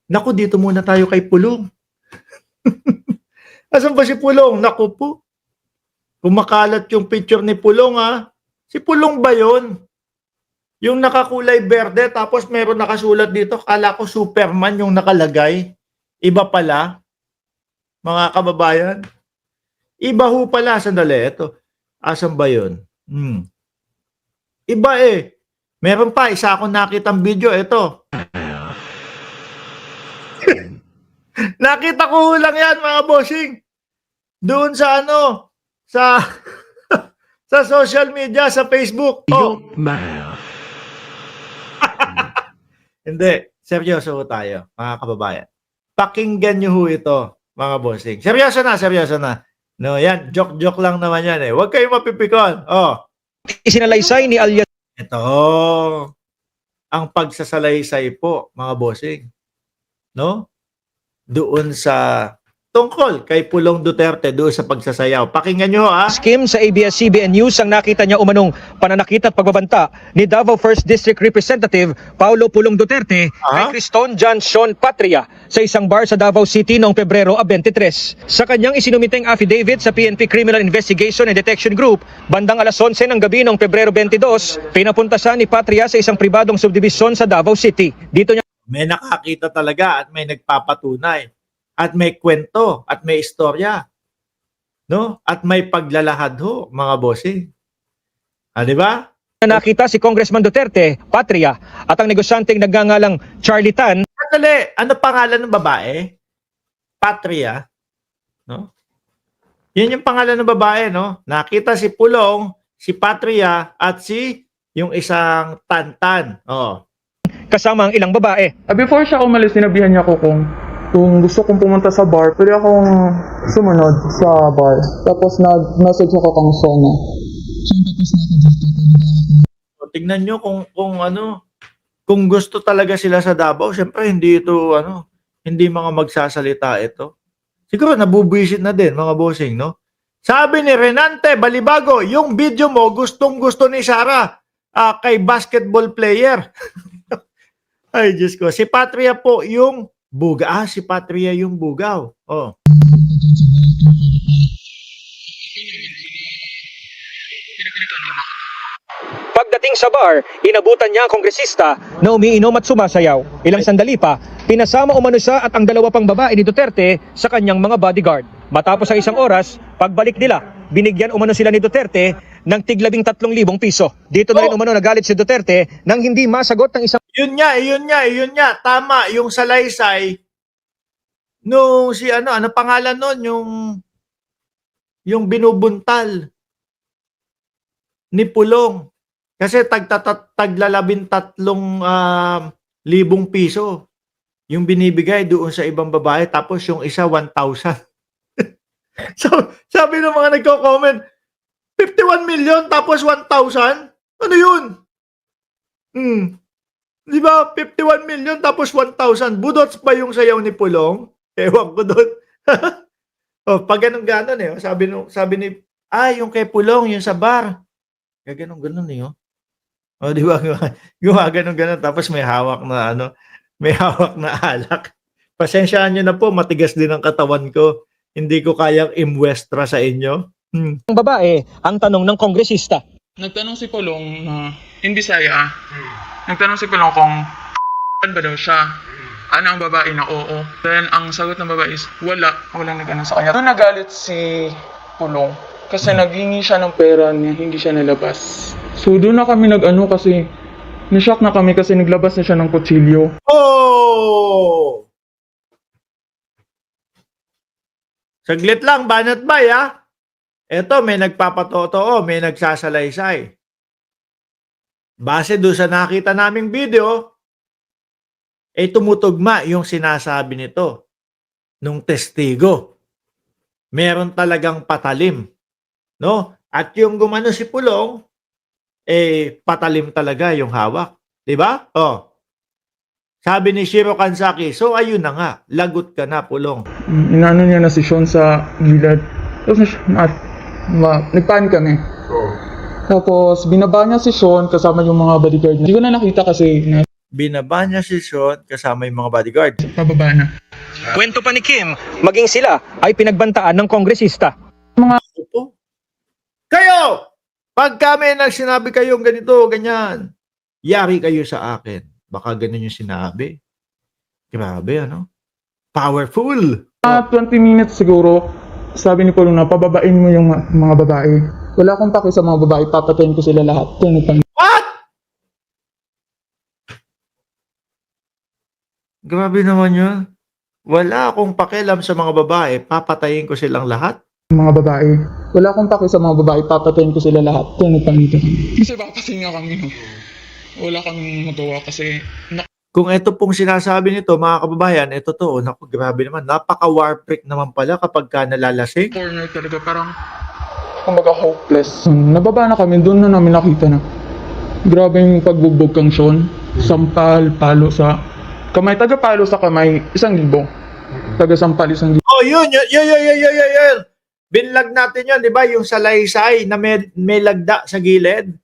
Naku, dito muna tayo kay Pulong. Asan ba si Pulong? Naku po. Kumakalat yung picture ni Pulong ha. Si Pulong ba yun? Yung nakakulay berde tapos meron nakasulat dito. Kala ko Superman yung nakalagay. Iba pala. Mga kababayan. Iba ho pala. Sandali. Ito. Asan ba yun? Iba eh. Meron pa. Isa akong nakitang video. Ito. Nakita ko lang yan mga bossing. Doon sa ano. Sa sa social media. Sa Facebook. Oh. Hindi. Seryoso tayo mga kababayan. Pakinggan nyo ho ito mga bossing. Seryoso na. Seryoso na. No, yan. Joke-joke lang naman yan eh. Huwag kayong mapipikon. Oh. Isinalaysay ni alias Ito. Ang pagsasalaysay po mga bossing. No? Doon sa tungkol kay Pulong Duterte doon sa pagsasayaw. Pakinggan nyo ha. Kim sa ABS-CBN News ang nakita niya umanong pananakit at pagbabanta ni Davao 1st District Representative Paulo Pulong Duterte kay Criston John Sean Patria sa isang bar sa Davao City noong Pebrero 23. Sa kanyang isinumiteng affidavit sa PNP Criminal Investigation and Detection Group, bandang alas 11 ng gabi noong Pebrero 22, pinapunta siya ni Patria sa isang pribadong subdivisyon sa Davao City. Dito niya May nakakita talaga at may nagpapatunay. At may kwento at may istorya. No? At may paglalahad ho, mga bossing. Di ba? nakita si Congressman Duterte, Patria, at ang negosyanteng nagngangalang Charlie Tan. Sandali, ano pangalan ng babae? Patria. No? Yun yung pangalan ng babae, no? Nakita si Pulong, si Patria, at si yung isang Tantan. Oh. Kasama ang ilang babae. Before siya umalis, sinabihan niya ako kung gusto kong pumunta sa bar, pwede akong sumunod sa bar. Tapos nag-message ako kang Sona. So, tingnan nyo kung gusto talaga sila sa Davao, syempre hindi hindi mga magsasalita ito. Siguro nabubuisit na din mga bossing, no? Sabi ni Renante Balibago, yung video mo gustong-gusto ni Sarah kay basketball player. Ay, Diyos ko. Si Patria po yung buga. Si Patria yung bugaw. Oh. Pagdating sa bar, inabutan niya ang kongresista na umiinom at sumasayaw. Ilang sandali pa, pinasama umano siya at ang dalawa pang babae ni Duterte sa kanyang mga bodyguard. Matapos ang isang oras, pagbalik nila, binigyan umano sila ni Duterte ng tig-13,000 piso. Dito na rin umano nagalit si Duterte nang hindi masagot ng isang... Yun nga. Tama, yung salaysay, no, si ano pangalan nun, yung binubuntal ni Pulong. Kasi tagla13,000 piso yung binibigay doon sa ibang babae, tapos yung isa 1,000. So, sabi ng mga nagko-comment, 51 million tapos 1,000? Ano yun? Di ba? 51 million tapos 1,000. Budots pa yung sayaw ni Pulong? Ewan ko doon. Pag ganun eh. Sabi ni, yung kay Pulong, yung sa bar. Kaya ganun eh. Di ba? Gumaganon. Tapos may hawak na alak. Pasensyaan nyo na po, matigas din ang katawan ko. Hindi ko kayang imwestra sa inyo. babae ang tanong ng kongresista. Nagtanong si Pulong na in Bisaya. Nagtanong si Pulong kung ba daw siya. Ano ang babae na oo. Then ang sagot ng babae is wala. Walang nag-ano sa kanya. Doon nagalit si Pulong. Kasi naghingi siya ng pera niya, hindi siya nalabas. So doon na kami nag-ano kasi na-shock na kami kasi naglabas na siya ng kutsilyo. Oh! Saglit lang, banat bay ha. Eto, may nagpapatotoo, may nagsasalaysay. Base doon sa nakita naming video, tumutugma yung sinasabi nito nung testigo. Meron talagang patalim. No? At yung gumano si Pulong, patalim talaga yung hawak. Diba? Sabi ni Shiro Kansaki, so ayun na nga, lagot ka na Pulong. Inano niya na si Sean sa gilid. Tapos nagpanik kami. Tapos binaba niya si Sean kasama yung mga bodyguard niya. Hindi ko na nakita kasi binaba niya si Sean kasama yung mga bodyguard. Pababa na. Kwento pa ni Kim, maging sila ay pinagbantaan ng kongresista. Opo. Kayo! Pag kami nagsinabi kayong ganito, ganyan, yari kayo sa akin. Baka ganun yung sinabi. Grabe, ano? Powerful! 20 minutes siguro, sabi ni Paul na pababain mo yung mga babae. Wala akong paki sa mga babae, papatayin ko sila lahat. What? Grabe naman yun. Wala akong pakialam sa mga babae, papatayin ko silang lahat. Mga babae. Wala akong paki sa mga babae, papatayin ko sila lahat. Kasi papasin nga kami. No? Wala kang magawa kasi Kung ito pong sinasabi nito, mga kababayan, ito to, naku, grabe naman. Napaka-war freak naman pala kapag ka nalalasing. corner talaga, parang kumbaga hopeless. Nababa na kami, doon na namin nakita na grabe yung pagbugbog kang Sean. Sampal, palo sa kamay, taga palo sa kamay, 1,000. Taga sampal, 1,000. Oh, yun. Binlag natin yun, di ba? Yung salaysay na may lagda sa gilid.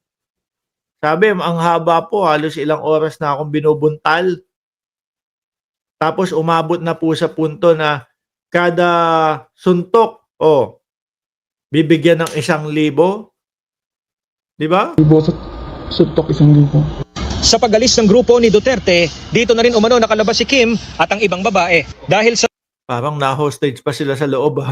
Sabi, ang haba po, halos ilang oras na akong binubuntal. Tapos umabot na po sa punto na kada suntok, bibigyan ng 1,000. Di ba? Sa suntok 1,000. Sa pag-alis ng grupo ni Duterte, dito na rin umano nakalabas si Kim at ang ibang babae dahil sa Parang na-hostage pa sila sa loob.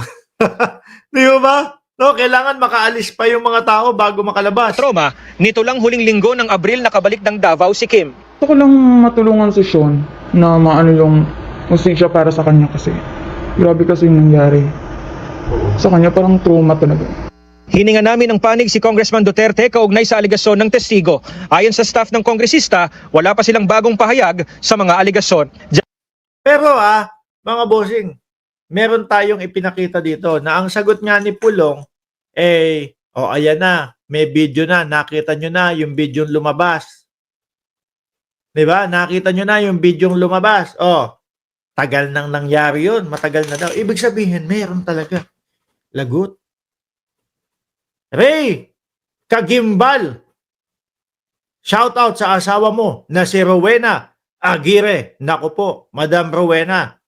Di ba? No, kailangan makaalis pa yung mga tao bago makalabas. trauma. Nito lang huling linggo ng Abril nakabalik ng Davao si Kim. Gusto ko lang matulungan si Sean na maano yung musisya para sa kanya kasi grabe kasi yung nangyari. Sa kanya parang trauma talaga. Hininga namin ng panig si Congressman Duterte kaugnay sa aligasyon ng testigo. Ayon sa staff ng kongresista, wala pa silang bagong pahayag sa mga aligasyon. Pero mga bossing, meron tayong ipinakita dito na ang sagot nga ni Pulong, ayan na, may video na, nakita nyo na yung video lumabas. Diba? Nakita nyo na yung video lumabas. Tagal nang nangyari yun, matagal na daw. Ibig sabihin, meron talaga. Lagot. Ray, Kagimbal, shout out sa asawa mo na si Rowena Aguirre. Naku po, Madam Rowena.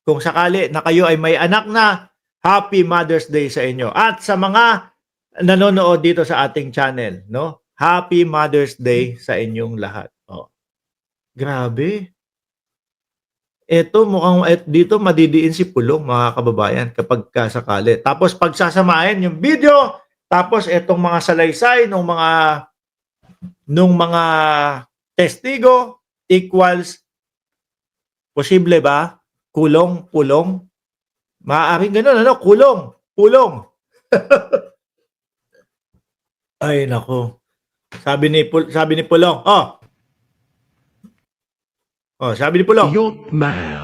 Kung sakali na kayo ay may anak na, Happy Mother's Day sa inyo. At sa mga nanonood dito sa ating channel, no? Happy Mother's Day sa inyong lahat. Grabe. Ito mukhang dito madidiin si Pulong, mga kababayan, kapag kasakali. Tapos pagsasamahin yung video, tapos itong mga salaysay nung mga testigo equals posible ba? Kulong, pulong. Maaaring gano'n, ano? Kulong, pulong. Ay, nako. Sabi ni Pulong, sabi ni Pulong. Youth man.